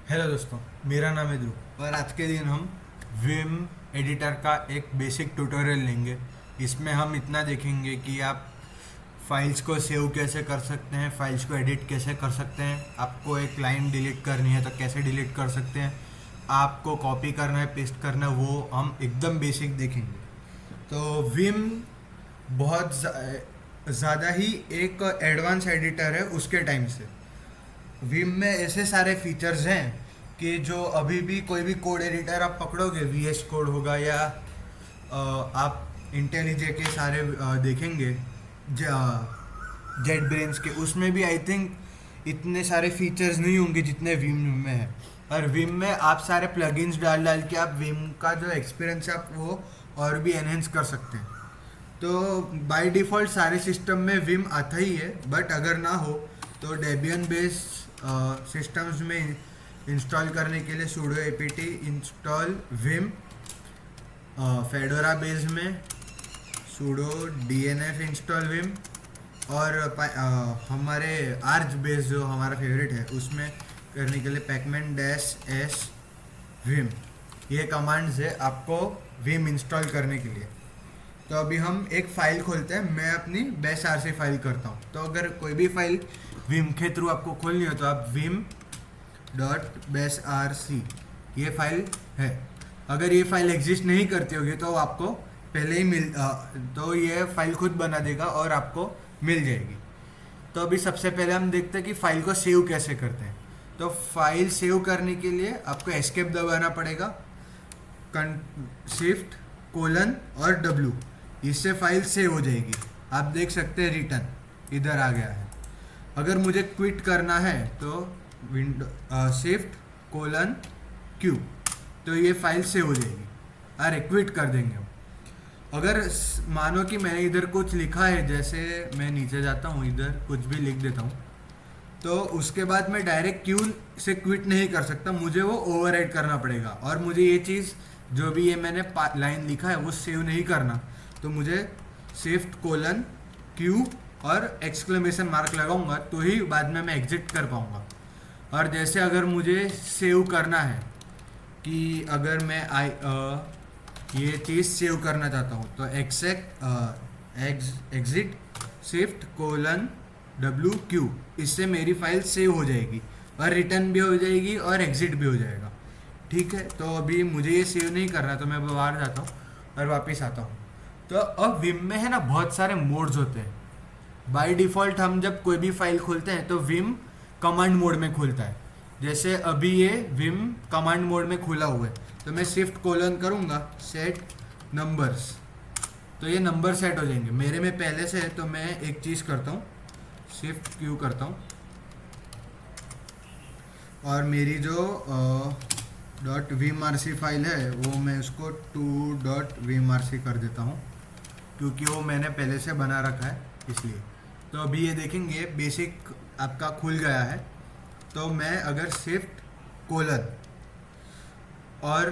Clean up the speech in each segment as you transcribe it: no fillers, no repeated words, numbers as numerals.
Hello दोस्तों, मेरा नाम है ध्रुव और आज के दिन हम विम एडिटर का एक बेसिक ट्यूटोरियल लेंगे। इसमें हम इतना देखेंगे कि आप फाइल्स को सेव कैसे कर सकते हैं, फाइल्स को एडिट कैसे कर सकते हैं, आपको एक लाइन डिलीट करनी है तो कैसे डिलीट कर सकते हैं, आपको कॉपी करना है, पेस्ट करना है, वो हम एकदम बेसिक देखेंगे। तो विम बहुत ज़्यादा ही एक एडवांस एडिटर है उसके टाइम से। विम में ऐसे सारे फीचर्स हैं कि जो अभी भी कोई भी कोड एडिटर आप पकड़ोगे, वीएस कोड होगा या आप इंटेलिजे के सारे देखेंगे, जेट ब्रेन्स के, उसमें भी आई थिंक इतने सारे फीचर्स नहीं होंगे जितने विम में है। और विम में आप सारे प्लगइन्स डाल डाल के आप विम का जो एक्सपीरियंस है आप वो और भी एनहेंस कर सकते हैं। तो बाय डिफ़ॉल्ट सारे सिस्टम में विम आता ही है, बट अगर ना हो तो डेबियन बेस्ड सिस्टम्स में इंस्टॉल करने के लिए sudo apt install Vim, fedora base में sudo dnf इंस्टॉल विम, और हमारे आर्च बेस जो हमारा फेवरेट है उसमें करने के लिए पैकमैन डैश एस विम। ये कमांड्स है आपको विम इंस्टॉल करने के लिए। तो अभी हम एक फ़ाइल खोलते हैं, मैं अपनी बेस आर फाइल करता हूँ। तो अगर कोई भी फाइल विम के थ्रू आपको खोलनी हो तो आप Vim dot base R C, ये फाइल है। अगर ये फाइल एग्जिस्ट नहीं करती होगी तो आपको पहले ही तो ये फाइल खुद बना देगा और आपको मिल जाएगी। तो अभी सबसे पहले हम देखते हैं कि फ़ाइल को सेव कैसे करते हैं। तो फाइल सेव करने के लिए आपको एस्केप दबाना पड़ेगा, शिफ्ट कोलन और डब्ल्यू, इससे फाइल सेव हो जाएगी। आप देख सकते हैं रिटर्न इधर आ गया है। अगर मुझे क्विट करना है तो विंडो शिफ्ट कोलन क्यू, तो ये फाइल सेव हो जाएगी। अरे क्विट कर देंगे हम। अगर मानो कि मैंने इधर कुछ लिखा है, जैसे मैं नीचे जाता हूँ, इधर कुछ भी लिख देता हूँ, तो उसके बाद मैं डायरेक्ट क्यू से क्विट नहीं कर सकता, मुझे वो ओवरराइट करना पड़ेगा। और मुझे ये चीज़ जो भी ये मैंने लाइन लिखा है वो सेव नहीं करना, तो मुझे शिफ्ट कोलन क्यू और एक्सक्लेमेशन मार्क लगाऊंगा, तो ही बाद में मैं एग्जिट कर पाऊंगा। और जैसे अगर मुझे सेव करना है कि अगर मैं ये चीज़ सेव करना चाहता हूँ तो exit shift colon W Q, इससे मेरी फाइल सेव हो जाएगी और रिटर्न भी हो जाएगी और एग्जिट भी हो जाएगा। ठीक है, तो अभी मुझे ये सेव नहीं करना, तो मैं बाहर जाता हूँ और वापस आता हूँ। तो अब विम में है ना बहुत सारे मोड्स होते हैं। बाय डिफ़ॉल्ट हम जब कोई भी फाइल खोलते हैं तो विम कमांड मोड में खुलता है। जैसे अभी ये विम कमांड मोड में खुला हुआ है, तो मैं शिफ्ट कोलन करूँगा सेट नंबर्स, तो ये नंबर सेट हो जाएंगे। मेरे में पहले से है तो मैं एक चीज़ करता हूँ, शिफ्ट क्यू करता हूँ और मेरी जो डॉट vmrc फाइल है वो मैं उसको to.vmrc कर देता हूँ, क्योंकि वो मैंने पहले से बना रखा है इसलिए। तो अभी ये देखेंगे बेसिक आपका खुल गया है। तो मैं अगर शिफ्ट कोलन और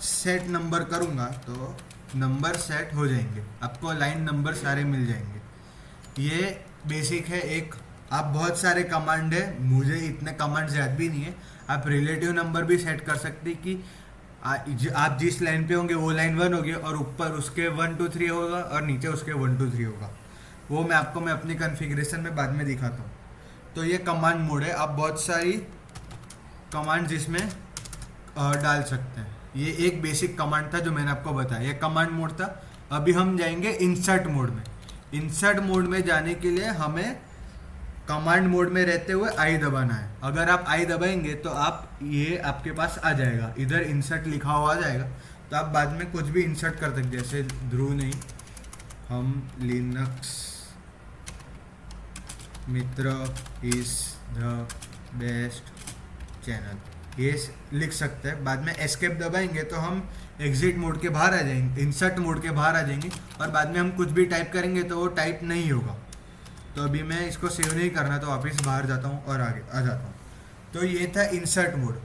सेट नंबर करूँगा तो नंबर सेट हो जाएंगे, आपको लाइन नंबर सारे मिल जाएंगे। ये बेसिक है। एक आप बहुत सारे कमांड है, मुझे इतने कमांड्स याद भी नहीं है। आप रिलेटिव नंबर भी सेट कर सकते कि आप जिस लाइन पे होंगे वो लाइन 1 होगी और ऊपर उसके 1 2 3 होगा और नीचे उसके 1 2 3 होगा। वो मैं आपको अपनी कॉन्फ़िगरेशन में बाद में दिखाता हूँ। तो ये कमांड मोड है, आप बहुत सारी कमांड्स इसमें डाल सकते हैं। ये एक बेसिक कमांड था जो मैंने आपको बताया, ये कमांड मोड था। अभी हम जाएंगे इंसर्ट मोड में। इंसर्ट मोड में जाने के लिए हमें कमांड मोड में रहते हुए आई दबाना है। अगर आप आई दबाएंगे तो आप ये आपके पास आ जाएगा, इधर इंसर्ट लिखा हुआ आ जाएगा। तो आप बाद में कुछ भी इंसर्ट कर सकते, जैसे ध्रुव नहीं, हम Linux Mitra is the best channel, ये लिख सकते हैं। बाद में एस्केप दबाएंगे तो हम एग्जिट मोड के बाहर आ जाएंगे, इंसर्ट मोड के बाहर आ जाएंगे, और बाद में हम कुछ भी टाइप करेंगे तो वो टाइप नहीं होगा। तो अभी मैं इसको सेव नहीं करना, तो वापस बाहर जाता हूँ और आगे आ जाता हूँ। तो ये था इंसर्ट मोड।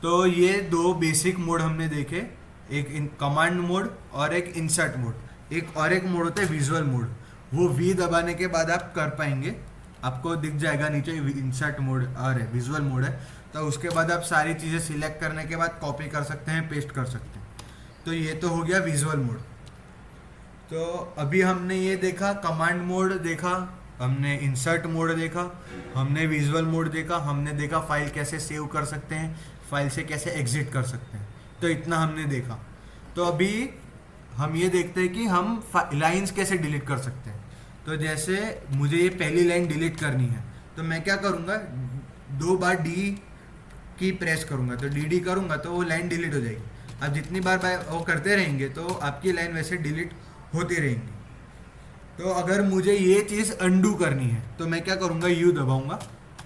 तो ये दो बेसिक मोड हमने देखे, एक कमांड मोड और एक इंसर्ट मोड। एक और एक मोड होता है विजुअल मोड, वो वी दबाने के बाद आप कर पाएंगे, आपको दिख जाएगा नीचे इंसर्ट मोड और विजुअल मोड है। तो उसके बाद आप सारी चीज़ें सिलेक्ट करने के बाद कॉपी कर सकते हैं, पेस्ट कर सकते हैं। तो ये तो हो गया विजुअल मोड। तो अभी हमने ये देखा, कमांड मोड देखा, हमने इंसर्ट मोड देखा, हमने विजुअल मोड देखा, हमने देखा फाइल कैसे सेव कर सकते हैं, फाइल से कैसे एग्जिट कर सकते हैं। तो इतना हमने देखा। तो अभी हम ये देखते हैं कि हम लाइंस कैसे डिलीट कर सकते हैं। तो जैसे मुझे ये पहली लाइन डिलीट करनी है तो मैं क्या करूँगा, 2 बार डी की प्रेस करूँगा, तो डी करूँगा तो वो लाइन डिलीट हो जाएगी। आप जितनी बार वो करते रहेंगे तो आपकी लाइन वैसे डिलीट होती रहेंगी। तो अगर मुझे ये चीज़ अंडू करनी है तो मैं क्या करूँगा, यू दबाऊँगा,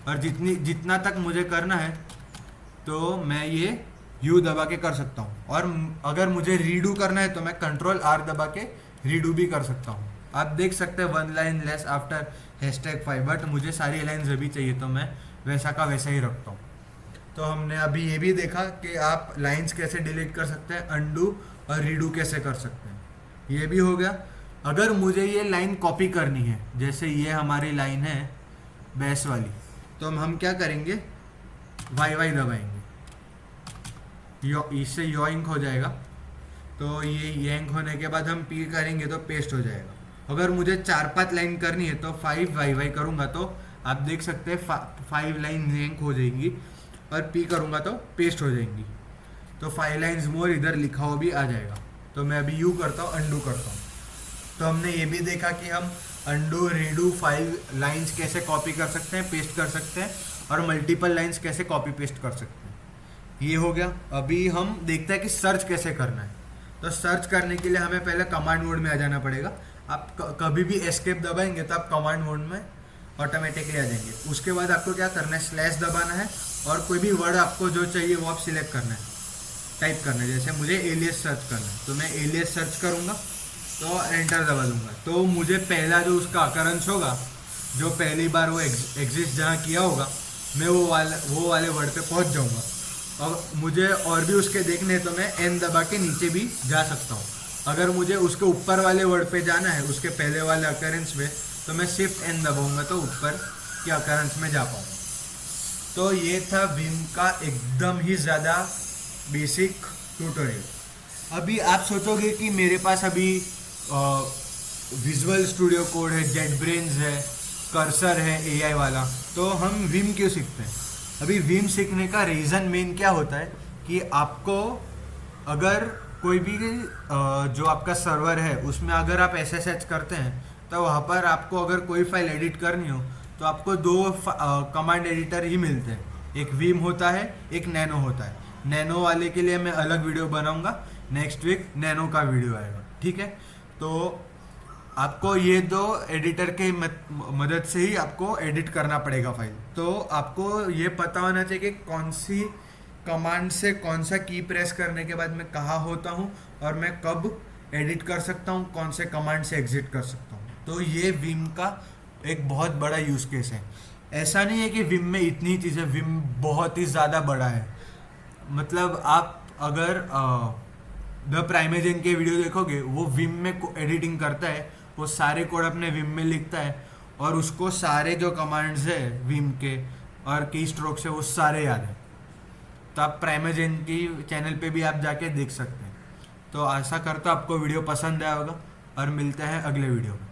और जितना तक मुझे करना है तो मैं ये यू दबा के कर सकता हूँ। और अगर मुझे रीडू करना है तो मैं कंट्रोल आर दबा के रीडू भी कर सकता हूँ। आप देख सकते हैं 1 लाइन लेस आफ्टर #5, बट मुझे सारी लाइन्स अभी चाहिए तो मैं वैसा का वैसा ही रखता हूँ। तो हमने अभी ये भी देखा कि आप लाइंस कैसे डिलीट कर सकते हैं, अंडू और रीडू कैसे कर सकते हैं, ये भी हो गया। अगर मुझे ये लाइन कॉपी करनी है, जैसे ये हमारी लाइन है बेस वाली, तो हम क्या करेंगे, वाई दबाएंगे, इससे योइंक हो जाएगा। तो ये यंक होने के बाद हम पी करेंगे तो पेस्ट हो जाएगा। अगर मुझे 4-5 लाइन करनी है तो 5 वाई करूँगा तो आप देख सकते हैं 5 लाइन यंक हो जाएंगी, और पी करूँगा तो पेस्ट हो जाएंगी। तो 5 लाइन्स मोर इधर लिखा हुआ भी आ जाएगा। तो मैं अभी यू करता हूँ, अंडू करता हूँ। तो हमने ये भी देखा कि हम अंडू रीडू 5 लाइन्स कैसे कॉपी कर सकते हैं, पेस्ट कर सकते हैं, और मल्टीपल लाइन्स कैसे कॉपी पेस्ट कर सकते हैं। ये हो गया। अभी हम देखते हैं कि सर्च कैसे करना है। तो सर्च करने के लिए हमें पहले कमांड मोड में आ जाना पड़ेगा। आप कभी भी एस्केप दबाएंगे तो आप कमांड मोड में ऑटोमेटिकली आ जाएंगे। उसके बाद आपको क्या करना है, स्लैश दबाना है, और कोई भी वर्ड आपको जो चाहिए वो आप सिलेक्ट करना है, टाइप करना है। जैसे मुझे एलियस सर्च करना है तो मैं एलियस सर्च करूँगा, तो एंटर दबा दूंगा। तो मुझे पहला जो उसका अकरेंस होगा, जो पहली बार वो एग्जिस्ट जहाँ किया होगा, मैं वो वाले वर्ड पे पहुँच जाऊँगा। और मुझे और भी उसके देखने तो मैं एन दबा के नीचे भी जा सकता हूँ। अगर मुझे उसके ऊपर वाले वर्ड पे जाना है, उसके पहले वाले अकरेंस में, तो मैं शिफ्ट एन दबाऊंगा तो ऊपर के अकरेंस में जा पाऊँगा। तो ये था विम का एकदम ही ज़्यादा बेसिक ट्यूटोरियल। अभी आप सोचोगे कि मेरे पास अभी विजुअल स्टूडियो कोड है, जेटब्रेन्स है, कर्सर है AI वाला, तो हम विम क्यों सीखते हैं? अभी विम सीखने का रीज़न मेन क्या होता है कि आपको अगर कोई भी जो आपका सर्वर है उसमें अगर आप SSH करते हैं तो वहाँ पर आपको अगर कोई फाइल एडिट करनी हो तो आपको 2 कमांड एडिटर ही मिलते हैं। एक विम होता है, एक नैनो होता है। नैनो वाले के लिए मैं अलग वीडियो बनाऊंगा, नेक्स्ट वीक नैनो का वीडियो आएगा, ठीक है। तो आपको ये 2 एडिटर के मदद से ही आपको एडिट करना पड़ेगा फाइल। तो आपको ये पता होना चाहिए कि कौन सी कमांड से कौन सा की प्रेस करने के बाद मैं कहाँ होता हूँ और मैं कब एडिट कर सकता हूँ, कौन से कमांड से एग्जिट कर सकता हूँ। तो ये विम का एक बहुत बड़ा यूज़ केस है। ऐसा नहीं है कि विम में इतनी चीज़ें, विम बहुत ही ज़्यादा बड़ा है। मतलब आप अगर द प्राइमेजेन के वीडियो देखोगे, वो विम में एडिटिंग करता है, वो सारे कोड अपने विम में लिखता है, और उसको सारे जो कमांड्स है विम के और की स्ट्रोक्स है वो सारे याद है। तो आप प्राइमेजेन की चैनल पे भी आप जाके देख सकते हैं। तो आशा करता हूँ आपको वीडियो पसंद आया होगा, और मिलते हैं अगले वीडियो में।